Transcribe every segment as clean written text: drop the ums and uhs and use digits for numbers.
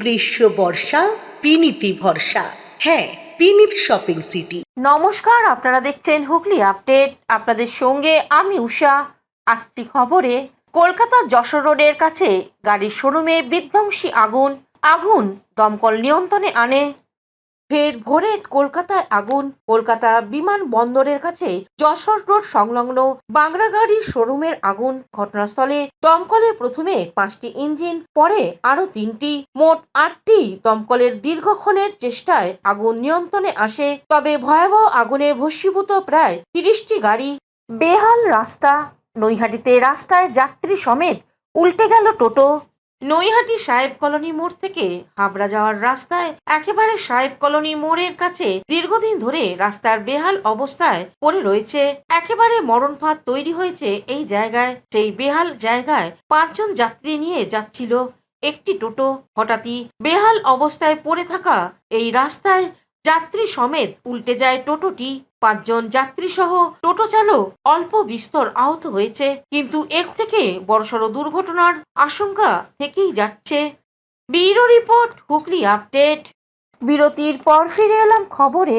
গ্রীষ্ম বর্ষা পিনিতি ভরসা। হ্যাঁ, পিনিত শপিং সিটি। নমস্কার, আপনারা দেখছেন হুগলি আপডেট। আপনাদের সঙ্গে আমি উষা। আসছি খবরে। কলকাতা যশোর রোডের কাছে গাড়ির শোরুমে বিধ্বংসী আগুন দমকল নিয়ন্ত্রণে আনে। ফের ভোরে কলকাতায় আগুন। কলকাতা বিমানবন্দরের কাছে যশোর রোড সংলগ্ন বাংলা গাড়ির শোরুমের আগুন। ঘটনাস্থলে দমকলে প্রথমে 5টি ইঞ্জিন, পরে আরো 3টি, মোট 8টি দমকলের দীর্ঘক্ষণের চেষ্টায় আগুন নিয়ন্ত্রণে আসে। তবে ভয়াবহ আগুনে ভস্মীভূত প্রায় 30টি গাড়ি। বেহাল রাস্তা। নৈহাটিতে রাস্তায় যাত্রী সমেত উল্টে গেল টোটো। নৈহাটি সাহেব কলোনি মোড় থেকে হাবড়া যাওয়ার রাস্তায় একেবারে সাহেব কলোনি মোড়ের কাছে দীর্ঘদিন ধরে রাস্তার বেহাল অবস্থায় পড়ে রয়েছে। একেবারে মরণ ফাঁদ তৈরি হয়েছে এই জায়গায়। সেই বেহাল জায়গায় 5 জন যাত্রী নিয়ে যাচ্ছিল একটি টোটো। হঠাৎই বেহাল অবস্থায় পড়ে থাকা এই রাস্তায় যাত্রী সমেত উল্টে যায় টোটোটি। 5 জন যাত্রী সহ টোটো চালক অল্প বিস্তর আহত হয়েছে, কিন্তু এর থেকে বড়সড় দুর্ঘটনার আশঙ্কা থেকেই যাচ্ছে। Bureau report, Hooghly update. বিরতির পর ফিরে এলাম খবরে।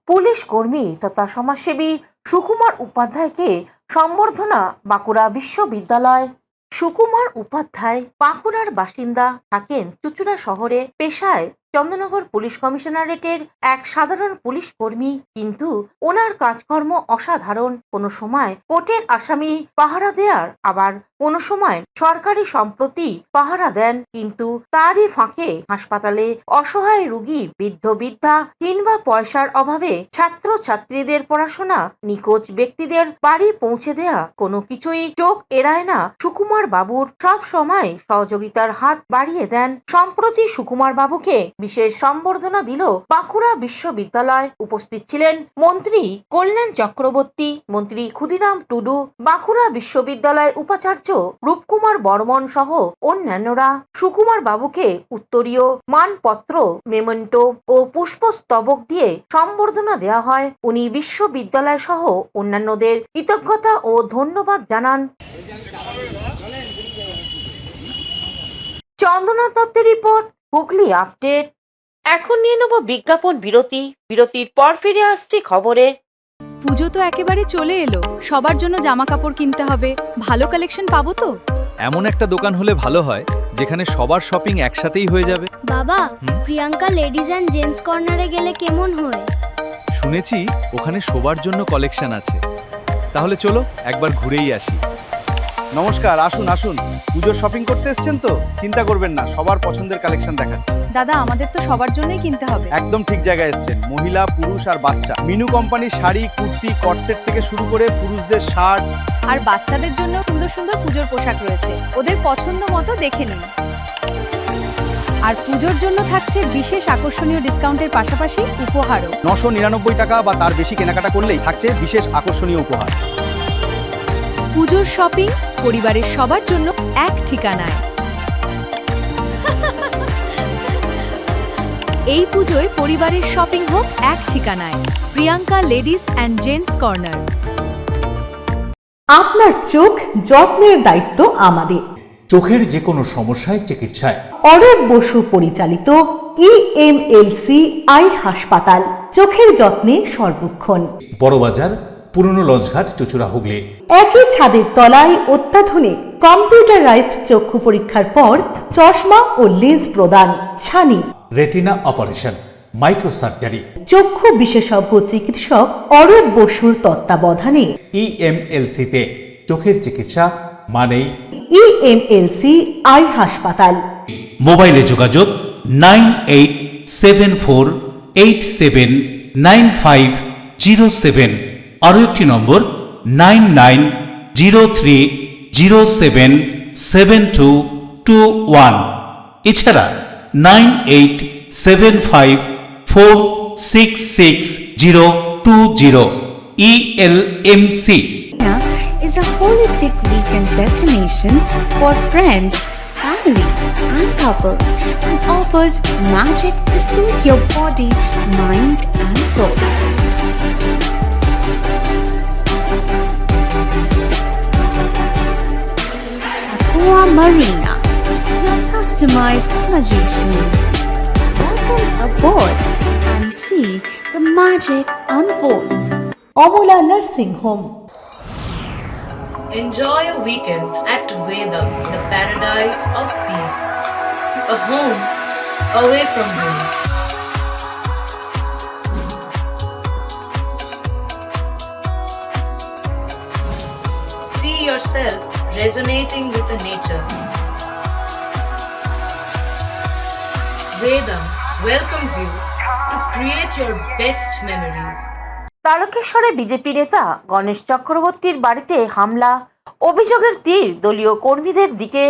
পুলিশ কর্মী তথা সমাজসেবী সুকুমার উপাধ্যায়কে সম্বর্ধনা বাঁকুড়া বিশ্ববিদ্যালয়। সুকুমার উপাধ্যায় বাঁকুড়ার বাসিন্দা, থাকেন চুঁচুড়া শহরে। পেশায় চন্দ্রনগর পুলিশ কমিশনারেটের এক সাধারণ পুলিশ কর্মী, কিন্তু ওনার কাজকর্ম অসাধারণ। কোনো সময় কোর্টের আসামি পাহারা দেয়ার, আবার কোনো সময় সরকারি সম্পত্তি পাহারা দেন। কিন্তু তারই ফাঁকে হাসপাতালে অসহায় রোগী, বৃদ্ধ বৃদ্ধা কিংবা পয়সার অভাবে ছাত্র ছাত্রীদের পড়াশোনা, নিখোঁজ ব্যক্তিদের বাড়ি পৌঁছে দেয়া, কোনো কিছুই চোখ এড়ায় না সুকুমার বাবুর। সব সময় সহযোগিতার হাত বাড়িয়ে দেন। সম্প্রতি সুকুমার বাবুকে বিশেষ সম্বর্ধনা দিল বাঁকুড়া বিশ্ববিদ্যালয়। উপস্থিত ছিলেন মন্ত্রী কল্যাণ চক্রবর্তী, মন্ত্রী ক্ষুদিরাম টুডু, বাঁকুড়া বিশ্ববিদ্যালয়ের উপাচার্য রূপকুমার বর্মন সহ অন্যান্যরা। সুকুমার বাবুকে উত্তরীয়, মানপত্র, মেমেন্টো ও পুষ্পস্তবক দিয়ে সম্বর্ধনা দেওয়া হয়। উনি বিশ্ববিদ্যালয় সহ অন্যান্যদের কৃতজ্ঞতা ও ধন্যবাদ জানান। চন্দনা দত্তের রিপোর্ট, হুগলি আপডেট। এখন নিয়ে নেব বিজ্ঞাপন বিরতি। বিরতির পর ফিরে আসছি খবরে। পুজো তো একেবারে চলে এলো, সবার জন্য জামা কাপড় কিনতে হবে। ভালো কালেকশন পাবো তো? এমন একটা দোকান হলে ভালো হয় যেখানে সবার শপিং একসাথেই হয়ে যাবে। বাবা, প্রিয়াঙ্কা লেডিজ অ্যান্ড জেন্টস কর্নারে গেলে কেমন হয়? শুনেছি ওখানে সবার জন্য কালেকশন আছে। তাহলে চলো একবার ঘুরেই আসি। নমস্কার, আসুন আসুন। পুজোর শপিং করতে এসেছেন তো? চিন্তা করবেন না, সবার পছন্দের কালেকশন দেখাচ্ছি। দাদা, আমাদের তো সবার জন্যই কিনতে হবে। একদম ঠিক জায়গায় এসেছেন। মহিলা, পুরুষ আর বাচ্চা মিনু কোম্পানির শাড়ি, কুর্তি, কটসেট থেকে শুরু করে পুরুষদের শার্ট আর বাচ্চাদের জন্য সুন্দর সুন্দর পুজোর পোশাক রয়েছে, ওদের পছন্দ মতো দেখে নিন। আর পুজোর জন্য থাকছে বিশেষ আকর্ষণীয় ডিসকাউন্টের পাশাপাশি উপহারও। 999 টাকা বা তার বেশি কেনাকাটা করলেই থাকছে বিশেষ আকর্ষণীয় উপহার। পুজোর শপিং পরিবারের সবার জন্য এক ঠিকানায়। এই পুজোয় পরিবারের শপিং হোক এক ঠিকানায়, Priyanka ladies and gents corner. আপনার চোখ যত্নের দায়িত্ব আমাদের। চোখের যে কোনো সমস্যায় চিকিৎসায় অরূপ বসু পরিচালিত EMLC আই হাসপাতাল, চোখের যত্নে সর্বক্ষণ। বড়বাজার, পুরনো লঞ্চঘাট, চুঁচুড়া, হুগলি। একই ছাদের তলায় অত্যাধুনিক কম্পিউটারাইজড চক্ষু পরীক্ষার পর চশমা ও লেন্স প্রদান, ছানি, রেটিনা অপারেশন, মাইক্রোসার্জারি। চক্ষু বিশেষজ্ঞ চিকিৎসক অরূপ বসুর তত্ত্বাবধানে EMLC তে চোখের চিকিৎসা মানেই EMLC আই হাসপাতাল। মোবাইলে যোগাযোগ 9874879507। আরও একটি নম্বর 9903077221। এছাড়া 9875466020। ELMC is a holistic weekend destination for friends, family and couples and offers magic to soothe your body, mind and soul. Aqua Marina, your customized magician. Welcome aboard and see the magic unfold. Amala nursing home. Enjoy a weekend at Vedam, the paradise of peace. A home away from home. See yourself resonating with the nature. Vedam welcomes you to create your best memories. তারকেশ্বরে BJP নেতা গণেশ চক্রবর্তীর বাড়িতে হামলা, অভিযোগের তীর দলীয় কর্মীদের দিকে।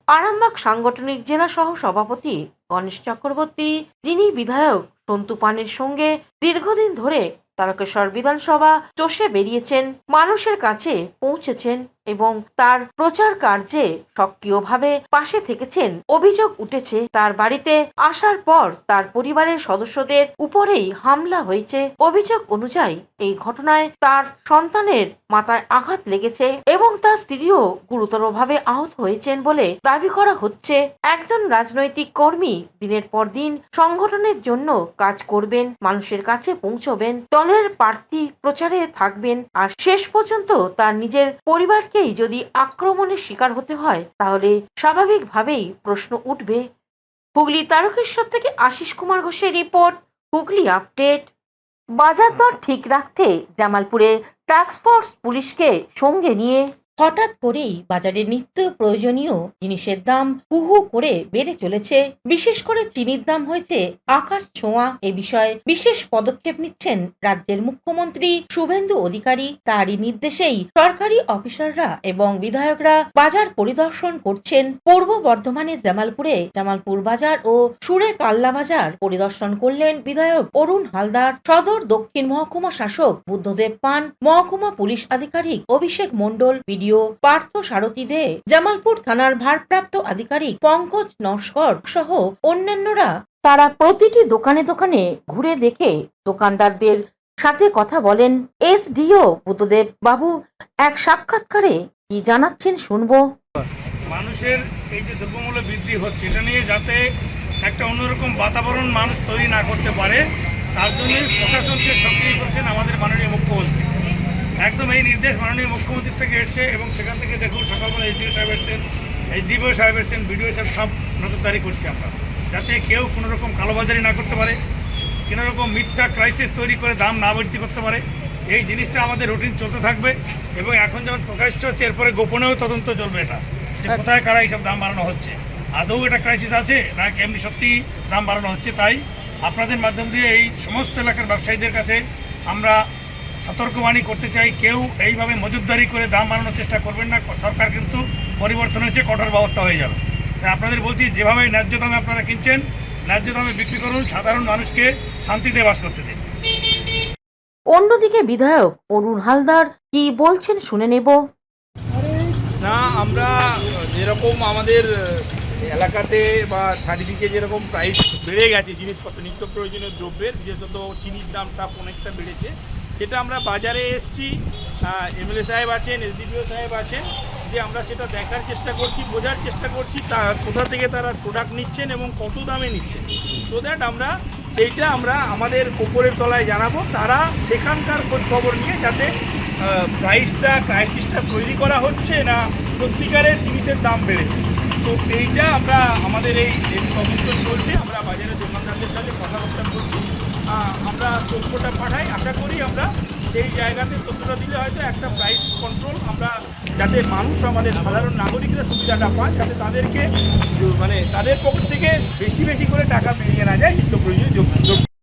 আরামবাগ সাংগঠনিক জেলা সহ সভাপতি গণেশ চক্রবর্তী, যিনি বিধায়ক সন্তু পানের সঙ্গে দীর্ঘদিন ধরে তারকেশ্বর বিধানসভা চষে বেরিয়েছেন, মানুষের কাছে পৌঁছেছেন এবং তার প্রচার কার্যে সক্রিয়ভাবে পাশে থেকেছেন। অভিযোগ উঠেছে তার বাড়িতে আসার পর তার পরিবারের সদস্যদের উপরেই হামলা হয়েছে। অভিযোগ অনুযায়ী এই ঘটনায় তার সন্তানের মাথায় আঘাত লেগেছে এবং তার স্ত্রীও গুরুতরভাবে আহত হয়েছেন বলে দাবি করা হচ্ছে। একজন রাজনৈতিক কর্মী দিনের পর দিন সংগঠনের জন্য কাজ করবেন, মানুষের কাছে পৌঁছবেন, দলের প্রার্থী প্রচারে থাকবেন, আর শেষ পর্যন্ত তার নিজের পরিবারকেই যদি আক্রমণের শিকার হতে হয় তাহলে স্বাভাবিকভাবেই প্রশ্ন উঠবে। হুগলি তারকেশ্বর থেকে আশিস কুমার ঘোষের রিপোর্ট, হুগলি আপডেট। বাজার দর ঠিক রাখতে জামালপুরে টাস্কফোর্স পুলিশকে সঙ্গে নিয়ে হঠাৎ করেই বাজারে নিত্য প্রয়োজনীয় জিনিসের দাম হু হু করে বেড়ে চলেছে। বিশেষ করে চিনির দাম হয়েছে আকাশ ছোঁয়া। এ বিষয়ে বিশেষ পদক্ষেপ নিচ্ছেন রাজ্যের মুখ্যমন্ত্রী শুভেন্দু অধিকারী। তারই নির্দেশেই সরকারি অফিসাররা এবং বিধায়করা বাজার পরিদর্শন করছেন। পূর্ব বর্ধমানের জামালপুরে জামালপুর বাজার ও সুরে কাল্লা বাজার পরিদর্শন করলেন বিধায়ক অরুণ হালদার। সদর দক্ষিণ মহকুমা শাসক বুদ্ধদেব পান, মহকুমা পুলিশ আধিকারিক অভিষেক মণ্ডল, পার্থ সারথী দে, জামালপুর থানার ভারপ্রাপ্ত আধিকারিক পঙ্কজ নস্কর সহ অন্যান্যরা। তারা প্রতিটি দোকানে দোকানে ঘুরে দেখে দোকানদারদের সাথে কথা বলেন। এসডিও বুদ্ধদেব বাবু এক সাক্ষাৎকারে কি জানাচ্ছেন শুনবো। মানুষের এই যে দ্রব্যমূল্য বৃদ্ধি হচ্ছে, এটা নিয়ে যাতে একটা অন্যরকম বাতাবরণ মানুষ তৈরি না করতে পারে, তার জন্যই প্রশাসনকে সক্রিয় করেছেন আমাদের মাননীয় মুখ্যমন্ত্রী। একদম এই নির্দেশ মাননীয় মুখ্যমন্ত্রীর থেকে এসছে এবং সেখান থেকে দেখুন সকালবেলা এসডিও সাহেব এসছেন, ডিপিও সাহেব এসছেন, বিডিও সাহেব সব নজরদারি করছি আমরা, যাতে কেউ কোনো রকম কালোবাজারি না করতে পারে, কোনো রকম মিথ্যা ক্রাইসিস তৈরি করে দাম না বৃদ্ধি করতে পারে। এই জিনিসটা আমাদের রুটিন চলতে থাকবে এবং এখন যেমন প্রকাশ্য হচ্ছে, এরপরে গোপনেও তদন্ত চলবে এটা, যে কোথায় কারা এইসব দাম বাড়ানো হচ্ছে, আদৌ এটা ক্রাইসিস আছে না এমনি সত্যি দাম বাড়ানো হচ্ছে। তাই আপনাদের মাধ্যম দিয়ে এই সমস্ত এলাকার ব্যবসায়ীদের কাছে আমরা সতর্কবাণী করতে চাই, কেউ এইভাবে মজুতদারি করে দাম বাড়ানোর চেষ্টা করবেন না। সরকার কিন্তু পরিবর্তন হয়েছে, কঠোর ব্যবস্থা হয়ে যাবে। তাই আপনাদের বলছি, যেভাবে ন্যায্য দামে আপনারা কিনছেন, ন্যায্য দামে বিক্রি করুন, সাধারণ মানুষকে শান্তিতে বাস করতে দিন। অন্যদিকে বিধায়ক অরুণ হালদার কি বলছেন শুনে নেব। না, আমরা যেরকম আমাদের এলাকাতে বা চারিদিকে যেরকম প্রাইস বেড়ে গেছে জিনিসপত্র, নিত্য প্রয়োজনীয় দ্রব্যের, বিশেষত চিনির দামটা অনেকটা বেড়েছে, সেটা আমরা বাজারে এসেছি, এমএলএ সাহেব আছেন, এসডিপিও সাহেব আছেন, যে আমরা সেটা দেখার চেষ্টা করছি, বোঝার চেষ্টা করছি কোথা থেকে তারা প্রোডাক্ট নিচ্ছেন এবং কত দামে নিচ্ছেন, সো দ্যাট আমরা সেইটা আমরা আমাদের ওপরের তলায় জানাবো, তারা সেখানকার খোঁজ খবর নিয়ে যাতে ক্রাইসিসটা তৈরি করা হচ্ছে না সত্যিকারের জিনিসের দাম বেড়েছে। তো এইটা আমরা আমাদের এই তদন্ত চলছে, আমরা বাজারে দোকানদারদের সাথে কথাবার্তা বলছি, আমরা তথ্যটা পাঠাই, আশা করি আমরা সেই জায়গাতে তথ্যটা দিলে হয়তো একটা প্রাইস কন্ট্রোল আমরা, যাতে মানুষ আমাদের সাধারণ নাগরিকরা সুবিধাটা পান, যাতে তাদেরকে তাদের পক্ষ থেকে বেশি বেশি করে টাকা বেরিয়ে না যায় নিত্য প্রয়োজনীয়।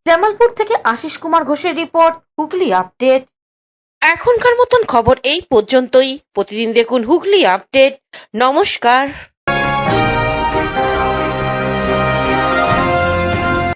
জামালপুর থেকে আশিস কুমার ঘোষের রিপোর্ট, হুগলি আপডেট। এখনকার মতন খবর এই পর্যন্তই। প্রতিদিন দেখুন হুগলি আপডেট। নমস্কার।